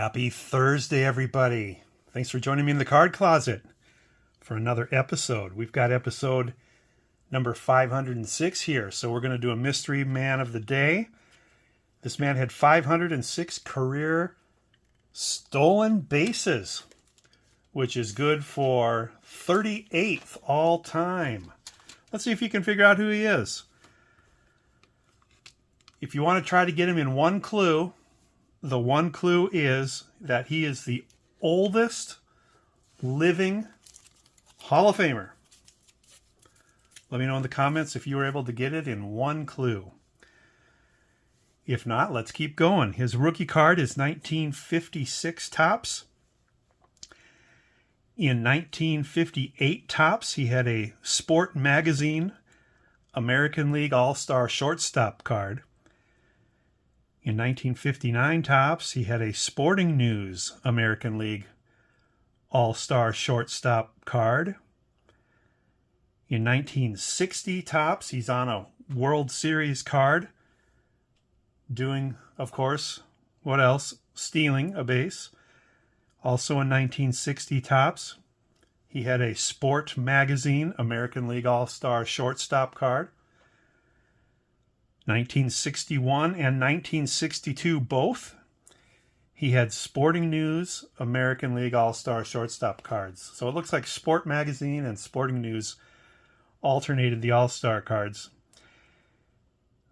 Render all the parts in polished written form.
Happy Thursday, everybody. Thanks for joining me in the Card Closet for another episode. We've got episode number 506 here. So we're going to do a mystery man of the day. This man had 506 career stolen bases, which is good for 38th all time. Let's see if you can figure out who he is. If you want to try to get him in one clue, the one clue is that he is the oldest living Hall of Famer. Let me know in the comments if you were able to get it in one clue. If not, let's keep going. His rookie card is 1956 Topps. In 1958 Topps, he had a Sport Magazine American League All-Star Shortstop card. In 1959 Topps, he had a Sporting News American League All-Star Shortstop card. In 1960 Topps, he's on a World Series card, doing, of course, what else? Stealing a base. Also in 1960 Topps, he had a Sport Magazine American League All-Star Shortstop card. 1961 and 1962 both, he had Sporting News American League All-Star Shortstop cards. So it looks like Sport Magazine and Sporting News alternated the All-Star cards.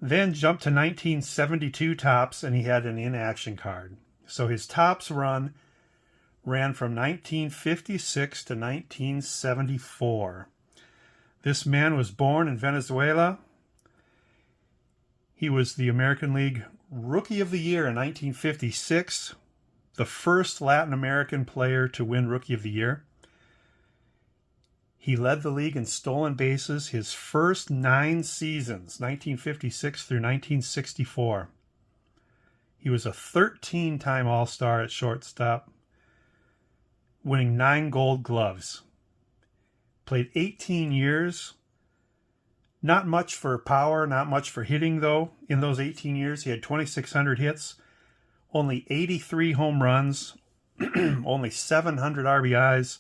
Then jumped to 1972 Topps, and he had an inaction card. So his Topps run ran from 1956 to 1974. This man was born in Venezuela. He was the American League Rookie of the Year in 1956, the first Latin American player to win Rookie of the Year. He led the league in stolen bases his first 9 seasons, 1956 through 1964. He was a 13-time All-Star at shortstop, winning 9 Gold Gloves. Played 18 years. Not much for power, not much for hitting, though. In those 18 years, he had 2,600 hits, only 83 home runs, only 700 RBIs,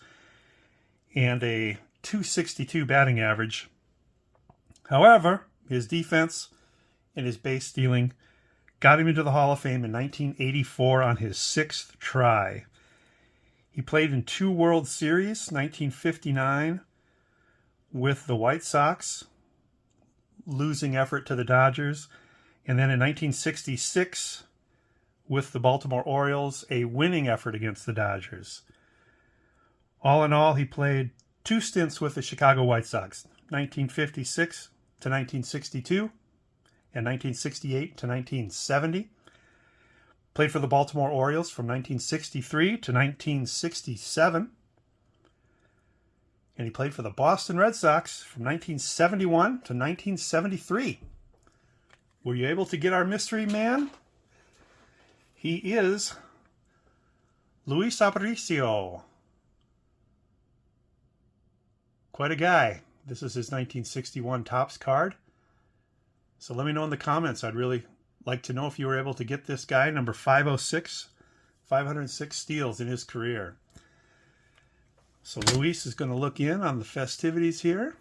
and a 262 batting average. However, his defense and his base stealing got him into the Hall of Fame in 1984 on his 6th try. He played in 2 World Series, 1959 with the White Sox, losing effort to the Dodgers, and then in 1966 with the Baltimore Orioles, a winning effort against the Dodgers. All in all, he played 2 stints with the Chicago White Sox, 1956 to 1962 and 1968 to 1970. Played for the Baltimore Orioles from 1963 to 1967. And he played for the Boston Red Sox from 1971 to 1973. Were you able to get our mystery man? He is Luis Aparicio. Quite a guy. This is his 1961 Topps card. So let me know in the comments. I'd really like to know if you were able to get this guy, number 506, 506 steals in his career. So Luis is going to look in on the festivities here.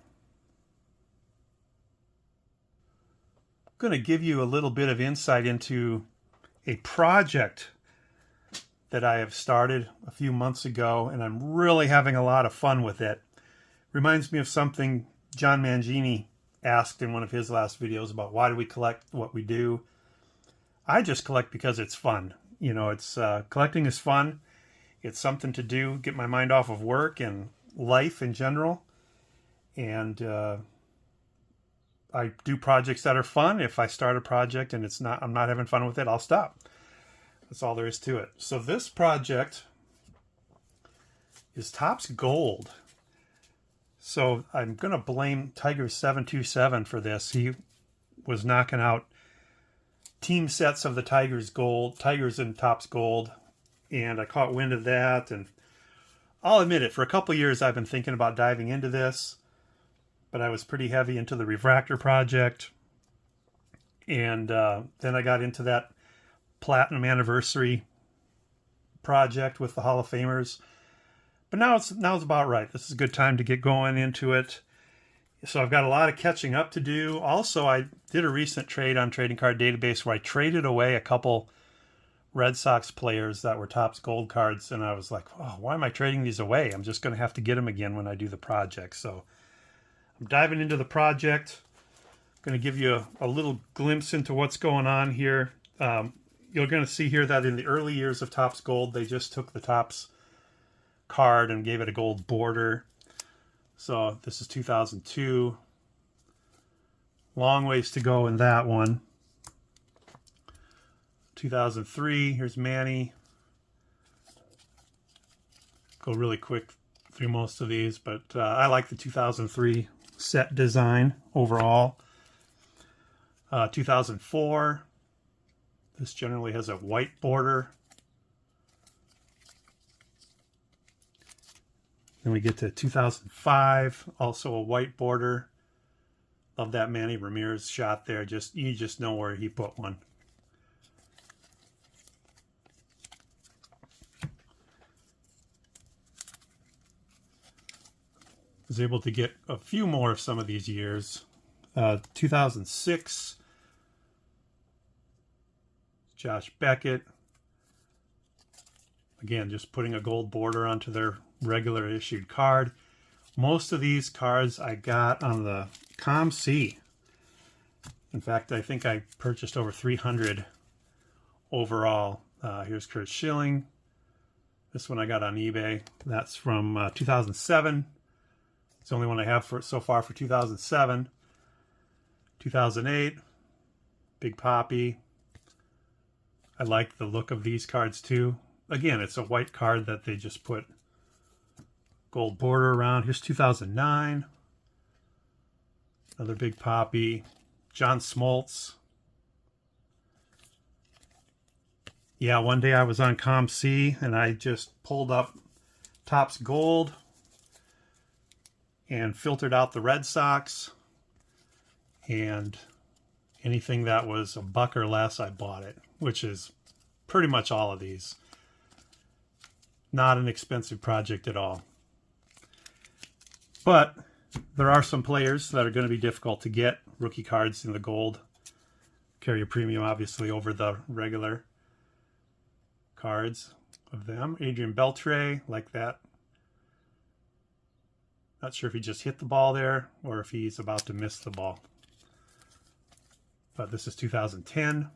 I'm going to give you a little bit of insight into a project that I have started a few months ago, and I'm really having a lot of fun with it. Reminds me of something John Mangini asked in one of his last videos about why do we collect what we do. I just collect because it's fun. You know, it's collecting is fun. It's something to do, get my mind off of work and life in general. And I do projects that are fun. If I start a project and I'm not having fun with it, I'll stop. That's all there is to it. So this project is Topps Gold. So I'm going to blame Tiger727 for this. He was knocking out team sets of the Tigers in Topps Gold. And I caught wind of that, and I'll admit it, for a couple years I've been thinking about diving into this, but I was pretty heavy into the Refractor project, and then I got into that Platinum Anniversary project with the Hall of Famers. But now it's about right. This is a good time to get going into it. So I've got a lot of catching up to do. Also, I did a recent trade on Trading Card Database where I traded away a couple Red Sox players that were Topps Gold cards, and I was like, oh, why am I trading these away? I'm just going to have to get them again when I do the project. So I'm diving into the project. I'm going to give you a little glimpse into what's going on here. You're going to see here that in the early years of Topps Gold, they just took the Topps card and gave it a gold border. So this is 2002. Long ways to go in that one. 2003, here's Manny. Go really quick through most of these, but I like the 2003 set design overall. 2004, this generally has a white border. Then we get to 2005, also a white border. Love that Manny Ramirez shot there. You just know where he put one. Was able to get a few more of some of these years. 2006, Josh Beckett. Again, just putting a gold border onto their regular issued card. Most of these cards I got on the COMC. In fact, I think I purchased over 300 overall. Here's Curt Schilling. This one I got on eBay. That's from 2007. It's the only one I have so far for 2007. 2008, Big Papi. I like the look of these cards too. Again, it's a white card that they just put gold border around. Here's 2009. Another Big Papi. John Smoltz. Yeah, one day I was on COMC and I just pulled up Topps Gold and filtered out the Red Sox, and anything that was $1 or less, I bought it, which is pretty much all of these. Not an expensive project at all. But there are some players that are going to be difficult to get. Rookie cards in the gold carry a premium, obviously, over the regular cards of them. Adrian Beltre, like that. Not sure if he just hit the ball there or if he's about to miss the ball. But this is 2010.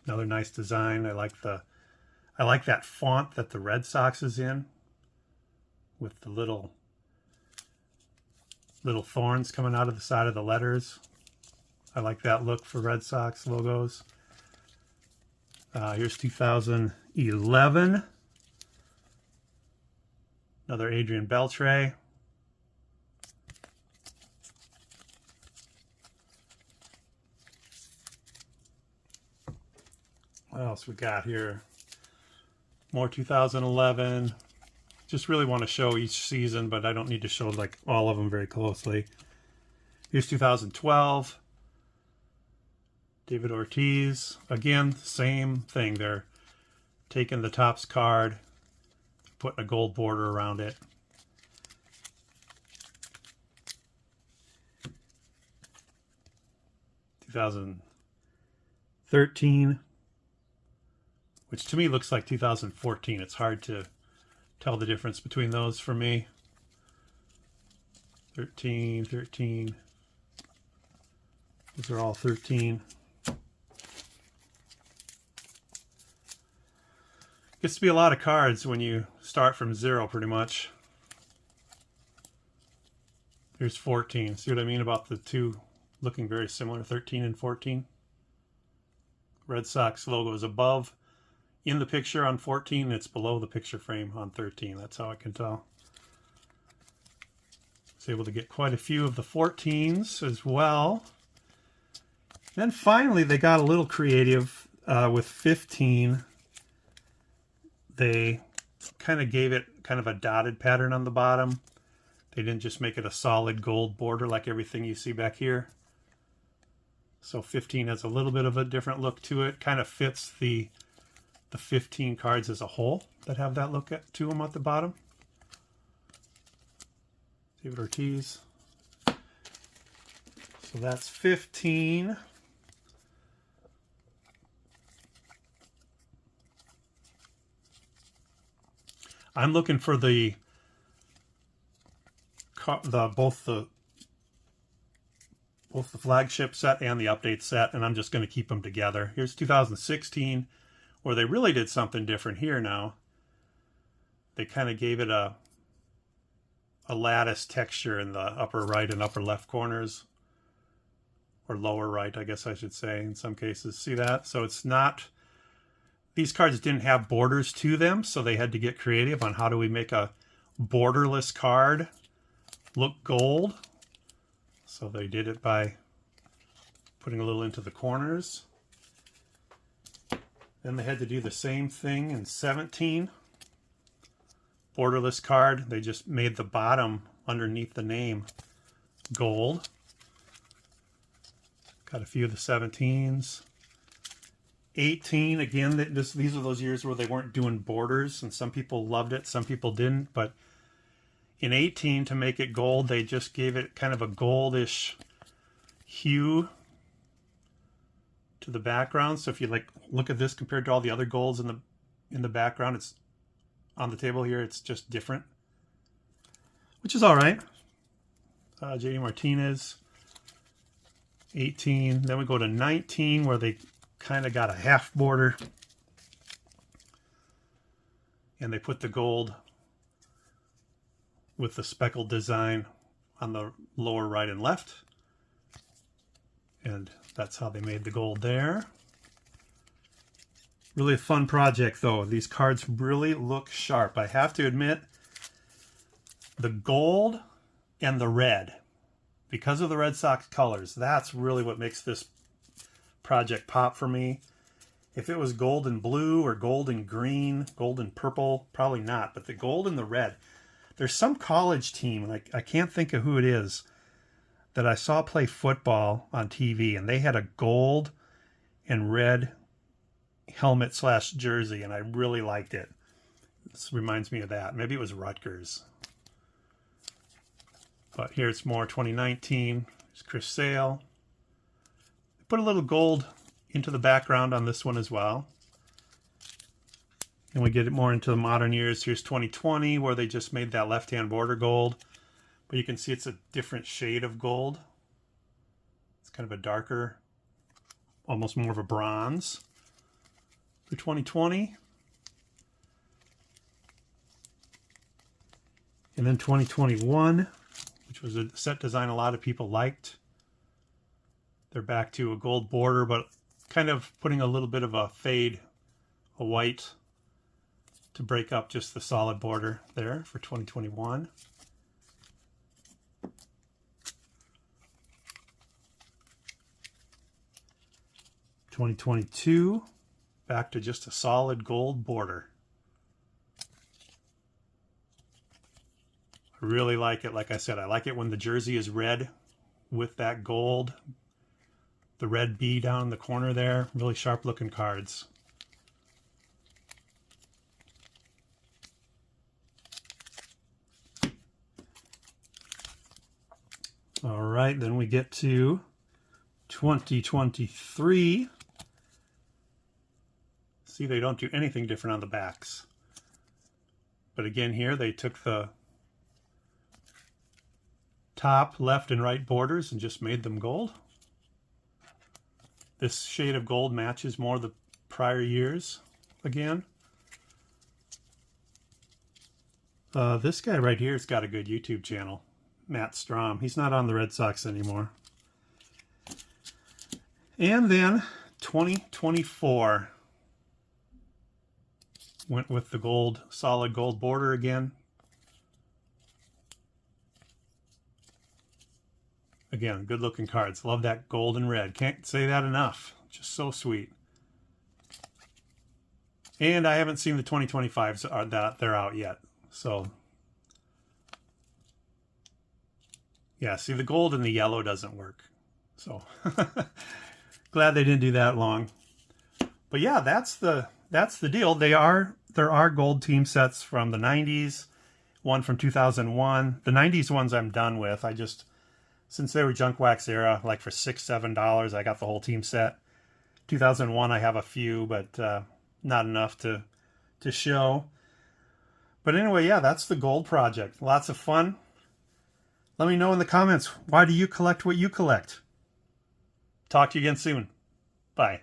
Another nice design. I like that font that the Red Sox is in, with the little thorns coming out of the side of the letters. I like that look for Red Sox logos. Here's 2011. Another Adrian Beltre. What else we got here? More 2011. Just really want to show each season, but I don't need to show like all of them very closely. Here's 2012. David Ortiz. Again, same thing. They're taking the Topps card, putting a gold border around it. (2013), which to me looks like 2014. It's hard to tell the difference between those for me. 13. Those are all 13. Gets to be a lot of cards when you start from zero, pretty much. Here's 14. See what I mean about the two looking very similar, 13 and 14? Red Sox logo is above in the picture on 14. It's below the picture frame on 13. That's how I can tell. I was able to get quite a few of the 14s as well. Then finally they got a little creative with 15. They kind of gave it kind of a dotted pattern on the bottom. They didn't just make it a solid gold border like everything you see back here. So 15 has a little bit of a different look to it. Kind of fits the the 15 cards as a whole that have that look to them at the bottom. David Ortiz. So that's 15. I'm looking for both the flagship set and the update set, and I'm just going to keep them together. Here's 2016, where they really did something different here now. They kind of gave it a lattice texture in the upper right and upper left corners, or lower right, I guess I should say, in some cases. See that? So it's not, these cards didn't have borders to them, so they had to get creative on how do we make a borderless card look gold. So they did it by putting a little into the corners. Then they had to do the same thing in 17. Borderless card. They just made the bottom underneath the name gold. Got a few of the 17s. 18, again, these are those years where they weren't doing borders, and some people loved it, some people didn't. But in 18, to make it gold, they just gave it kind of a goldish hue to the background. So if you look at this compared to all the other golds in the background, it's on the table here, it's just different, which is all right. JD Martinez, 18. Then we go to 19, where they kind of got a half border, and they put the gold with the speckled design on the lower right and left, and that's how they made the gold there. Really a fun project, though. These cards really look sharp. I have to admit, the gold and the red, because of the Red Sox colors, that's really what makes this project pop for me. If it was gold and blue or gold and green, gold and purple, probably not. But the gold and the red. There's some college team, like I can't think of who it is, that I saw play football on TV, and they had a gold and red helmet / jersey, and I really liked it. This reminds me of that. Maybe it was Rutgers. But here it's more 2019. There's Chris Sale. Put a little gold into the background on this one as well. And we get it more into the modern years. Here's 2020, where they just made that left-hand border gold. But you can see it's a different shade of gold. It's kind of a darker, almost more of a bronze for 2020. And then 2021, which was a set design a lot of people liked. They're back to a gold border, but kind of putting a little bit of a fade, a white, to break up just the solid border there for 2021. (2022) back to just a solid gold border. I really like it. Like I said, I like it when the jersey is red with that gold. The red B down in the corner there. Really sharp looking cards. All right, then we get to 2023. See, they don't do anything different on the backs. But again here, they took the top, left, and right borders and just made them gold. This shade of gold matches more the prior years again. This guy right here has got a good YouTube channel, Matt Strom. He's not on the Red Sox anymore. And then 2024 went with the gold, solid gold border again. Again, good looking cards. Love that gold and red. Can't say that enough. Just so sweet. And I haven't seen the 2025s that they're out yet. So yeah, see, the gold and the yellow doesn't work. So glad they didn't do that long. But yeah, that's the that's the deal. There are gold team sets from the 90s, one from 2001. The 90s ones I'm done with. Since they were junk wax era, like for $6, $7, I got the whole team set. 2001, I have a few, but not enough to show. But anyway, yeah, that's the Gold Project. Lots of fun. Let me know in the comments, why do you collect what you collect? Talk to you again soon. Bye.